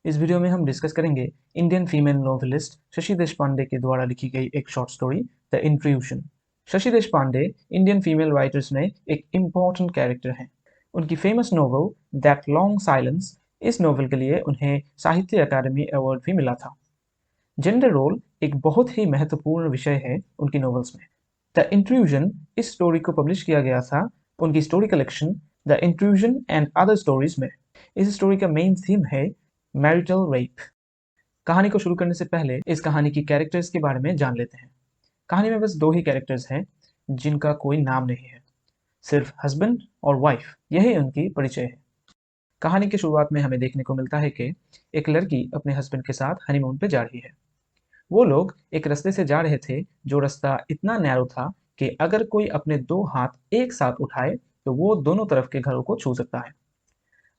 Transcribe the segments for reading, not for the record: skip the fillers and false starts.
इस वीडियो में हम डिस्कस करेंगे Indian female novelist Shashi Deshpande के द्वारा लिखी गई एक short story the intrusion. Shashi Deshpande Indian female writers में एक इम्पॉर्टेंट कैरेक्टर हैं। उनकी famous novel that long silence, इस नोवेल के लिए उन्हें साहित्य अकादमी अवार्ड भी मिला था। जेंडर रोल एक बहुत ही महत्वपूर्ण विषय है उनकी नोवेल्स में। द इंट्रूजन इस स्टोरी को पब्लिश किया गया था उनकी story collection the intrusion and other stories में। इस स्टोरी का मेन थीम है मैरिटल रेप। कहानी को शुरू करने से पहले इस कहानी की कैरेक्टर्स के बारे में जान लेते हैं। कहानी में बस दो ही कैरेक्टर्स हैं जिनका कोई नाम नहीं है, सिर्फ हस्बैंड और वाइफ, यही उनकी परिचय है। कहानी की शुरुआत में हमें देखने को मिलता है कि एक लड़की अपने हस्बैंड के साथ हनीमून पे जा रही है। वो लोग एक रास्ते से जा रहे थे जो रास्ता इतना नैरो था कि अगर कोई अपने दो हाथ एक साथ उठाए तो वो दोनों तरफ के घरों को छू सकता है।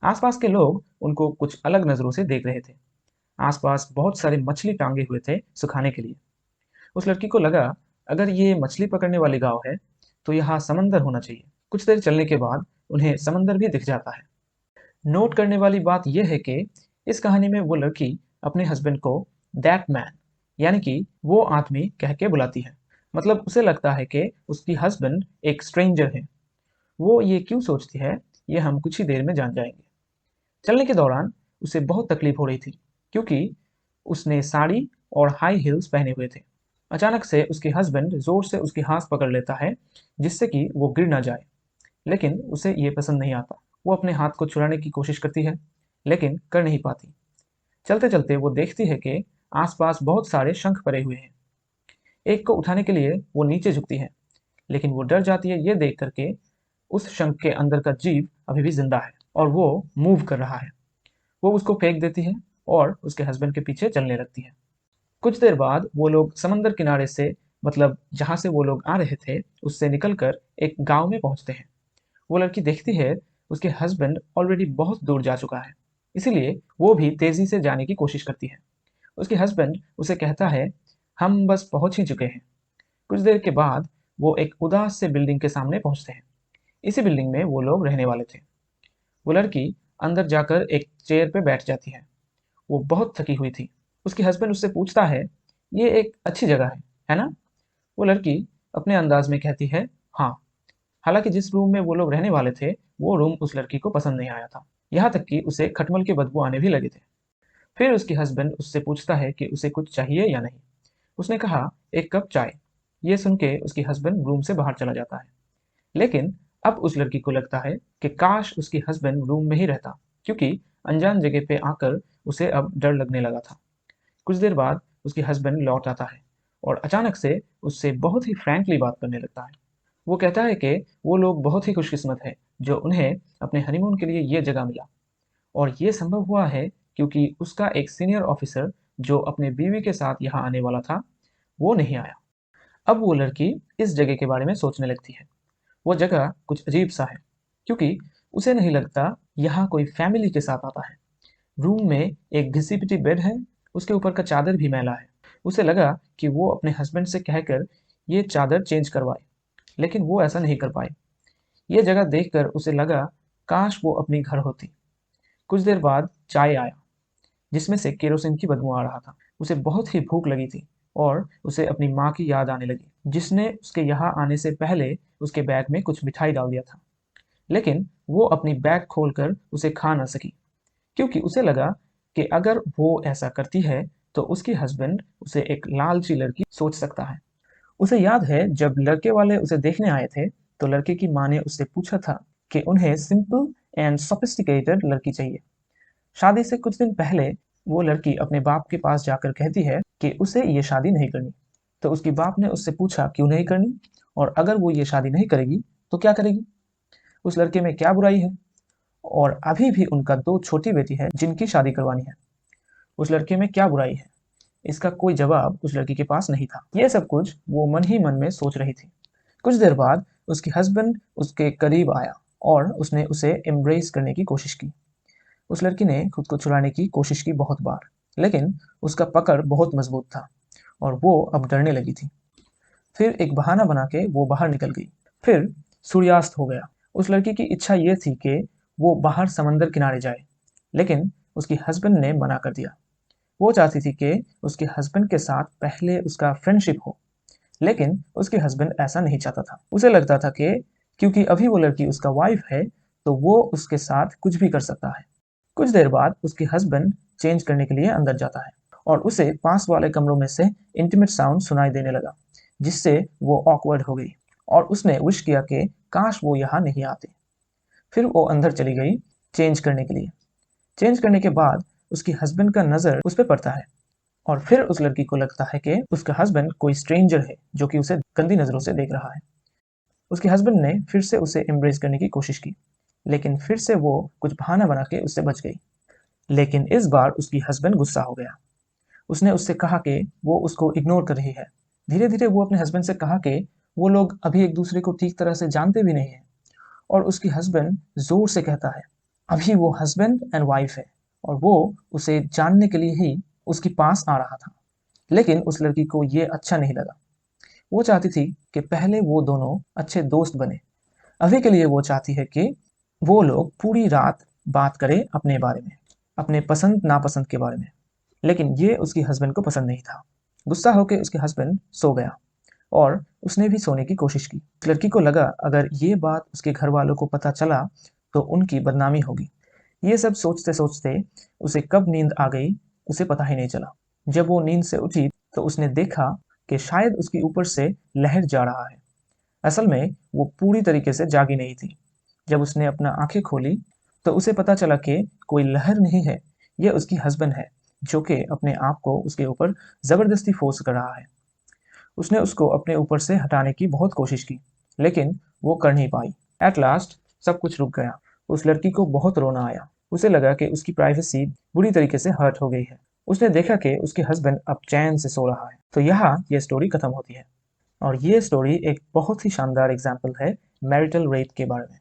आसपास के लोग उनको कुछ अलग नजरों से देख रहे थे। आसपास बहुत सारे मछली टांगे हुए थे सुखाने के लिए। उस लड़की को लगा अगर ये मछली पकड़ने वाली गांव है तो यहाँ समंदर होना चाहिए। कुछ देर चलने के बाद उन्हें समंदर भी दिख जाता है। नोट करने वाली बात यह है कि इस कहानी में वो लड़की अपने हस्बैंड को दैट मैन, यानी कि वो आदमी कह के बुलाती है। मतलब उसे लगता है कि उसकी हस्बैंड एक स्ट्रेंजर है। वो ये क्यों सोचती है ये हम कुछ ही देर में जान जाएंगे। चलने के दौरान उसे बहुत तकलीफ हो रही थी क्योंकि उसने साड़ी और हाई हील्स पहने हुए थे। अचानक से उसके हस्बैंड जोर से उसकी हाथ पकड़ लेता है जिससे कि वो गिर ना जाए, लेकिन उसे ये पसंद नहीं आता। वो अपने हाथ को छुड़ाने की कोशिश करती है लेकिन कर नहीं पाती। चलते चलते वो देखती है कि आसपास बहुत सारे शंख पड़े हुए हैं। एक को उठाने के लिए वो नीचे झुकती है, लेकिन वो डर जाती है ये देख करके उस शंख के अंदर का जीव अभी भी जिंदा है और वो मूव कर रहा है। वो उसको फेंक देती है और उसके हस्बैंड के पीछे चलने लगती है। कुछ देर बाद वो लोग समंदर किनारे से, मतलब जहां से वो लोग आ रहे थे, उससे निकलकर एक गांव में पहुंचते हैं। वो लड़की देखती है उसके हस्बैंड ऑलरेडी बहुत दूर जा चुका है, इसीलिए वो भी तेजी से जाने की कोशिश करती है। उसके हस्बैंड उसे कहता है हम बस पहुंच ही चुके हैं। कुछ देर के बाद वो एक उदास से बिल्डिंग के सामने पहुंचते हैं। इसी बिल्डिंग में वो लोग रहने वाले थे। वो लड़की अंदर जाकर एक चेयर पे बैठ जाती है। वो बहुत थकी हुई थी। उसके हस्बैंड उससे पूछता है ये एक अच्छी जगह है ना? वो लड़की अपने अंदाज में कहती है हाँ। हालांकि जिस रूम में वो लोग रहने वाले थे वो रूम उस लड़की को पसंद नहीं आया था, यहाँ तक कि उसे खटमल के बदबू आने भी लगे थे। फिर उसके हस्बैंड उससे पूछता है कि उसे कुछ चाहिए या नहीं। उसने कहा एक कप चाय। ये सुन के उसकी हस्बैंड रूम से बाहर चला जाता है। लेकिन अब उस लड़की को लगता है कि काश उसकी हस्बैंड रूम में ही रहता, क्योंकि अनजान जगह पे आकर उसे अब डर लगने लगा था। कुछ देर बाद उसके हस्बैंड लौट आता है और अचानक से उससे बहुत ही फ्रैंकली बात करने लगता है। वो कहता है कि वो लोग बहुत ही खुशकिस्मत है जो उन्हें अपने हनीमून के लिए ये जगह मिला, और ये संभव हुआ है क्योंकि उसका एक सीनियर ऑफिसर जो अपने बीवी के साथ यहाँ आने वाला था वो नहीं आया। अब वो लड़की इस जगह के बारे में सोचने लगती है। वो जगह कुछ अजीब सा है क्योंकि उसे नहीं लगता यहाँ कोई फैमिली के साथ आता है। रूम में एक घिसी पिटी बेड है, उसके ऊपर का चादर भी मैला है। उसे लगा कि वो अपने हस्बैंड से कहकर ये चादर चेंज करवाए, लेकिन वो ऐसा नहीं कर पाए। ये जगह देखकर उसे लगा काश वो अपनी घर होती। कुछ देर बाद चाय आया जिसमें से केरोसिन की बदबू आ रहा था। उसे बहुत ही भूख लगी थी और उसे अपनी माँ की याद आने लगी जिसने उसके यहाँ आने से पहले उसके बैग में कुछ मिठाई डाल दिया था, लेकिन वो अपनी बैग खोलकर उसे खा ना सकी क्योंकि उसे लगा कि अगर वो ऐसा करती है तो उसकी हस्बैंड उसे एक लालची लड़की सोच सकता है। उसे याद है जब लड़के वाले उसे देखने आए थे तो लड़के की माँ ने उससे पूछा था कि उन्हें सिंपल एंड सोफिस्टिकेटेड लड़की चाहिए। शादी से कुछ दिन पहले वो लड़की अपने बाप के पास जाकर कहती है कि उसे ये शादी नहीं करनी। तो उसके बाप ने उससे पूछा क्यों नहीं करनी, और अगर वो ये शादी नहीं करेगी तो क्या करेगी? उस लड़के में क्या बुराई है? और अभी भी उनका दो छोटी बेटी है जिनकी शादी करवानी है। उस लड़के में क्या बुराई है? इसका कोई जवाब उस लड़की के पास नहीं था। ये सब कुछ वो मन ही मन में सोच रही थी। कुछ देर बाद उसकी हस्बैंड उसके करीब आया और उसने उसे एम्ब्रेस करने की कोशिश की। उस लड़की ने खुद को छुड़ाने की कोशिश की बहुत बार, लेकिन उसका पकड़ बहुत मजबूत था और वो अब डरने लगी थी। फिर एक बहाना बना के वो बाहर निकल गई। फिर सूर्यास्त हो गया। उस लड़की की इच्छा ये थी कि वो बाहर समंदर किनारे जाए, लेकिन उसकी हस्बैंड ने मना कर दिया। वो चाहती थी कि उसके हस्बैंड के साथ पहले उसका फ्रेंडशिप हो, लेकिन उसके हस्बैंड ऐसा नहीं चाहता था। उसे लगता था कि क्योंकि अभी वो लड़की उसका वाइफ है तो वो उसके साथ कुछ भी कर सकता है। कुछ देर बाद उसके हस्बैंड चेंज करने के लिए अंदर जाता है और उसे पास वाले कमरों में से इंटीमेट साउंड सुनाई देने लगा, जिससे वो ऑकवर्ड हो गई और उसने विश किया कि काश वो यहाँ नहीं आते। फिर वो अंदर चली गई चेंज करने के लिए। चेंज करने के बाद उसके हस्बैंड का नज़र उस पर पड़ता है और फिर उस लड़की को लगता है कि उसका हस्बैंड कोई स्ट्रेंजर है जो कि उसे गंदी नज़रों से देख रहा है। उसके हस्बैंड ने फिर से उसे एम्ब्रेस करने की कोशिश की, लेकिन फिर से वो कुछ बहाना बना के उससे बच गई। लेकिन इस बार उसकी हस्बैंड गुस्सा हो गया। उसने उससे कहा कि वो उसको इग्नोर कर रही है। धीरे धीरे वो अपने हस्बैंड से कहा कि वो लोग अभी एक दूसरे को ठीक तरह से जानते भी नहीं है, और उसकी हस्बैंड जोर से कहता है अभी वो हस्बैंड एंड वाइफ है और वो उसे जानने के लिए ही उसके पास आ रहा था। लेकिन उस लड़की को ये अच्छा नहीं लगा। वो चाहती थी कि पहले वो दोनों अच्छे दोस्त बने। अभी के लिए वो चाहती है कि वो लोग पूरी रात बात करें अपने बारे में, अपने पसंद नापसंद के बारे में। लेकिन ये उसके हस्बैंड को पसंद नहीं था। गुस्सा होकर उसके हस्बैंड सो गया और उसने भी सोने की कोशिश की। लड़की को लगा अगर ये बात उसके घर वालों को पता चला तो उनकी बदनामी होगी। ये सब सोचते सोचते उसे कब नींद आ गई उसे पता ही नहीं चला। जब वो नींद से उठी तो उसने देखा कि शायद उसके ऊपर से लहर जा रहा है। असल में वो पूरी तरीके से जागी नहीं थी। जब उसने अपना आंखें खोली तो उसे पता चला कि कोई लहर नहीं है, यह उसकी हस्बैंड है जो कि अपने आप को उसके ऊपर जबरदस्ती फोर्स कर रहा है। उसने उसको अपने ऊपर से हटाने की बहुत कोशिश की, लेकिन वो कर नहीं पाई। एट लास्ट सब कुछ रुक गया। उस लड़की को बहुत रोना आया। उसे लगा कि उसकी प्राइवेसी बुरी तरीके से हर्ट हो गई है। उसने देखा कि उसके हस्बैंड अब चैन से सो रहा है। तो यहाँ ये स्टोरी खत्म होती है और ये स्टोरी एक बहुत ही शानदार एग्जाम्पल है मैरिटल रेप के बारे में।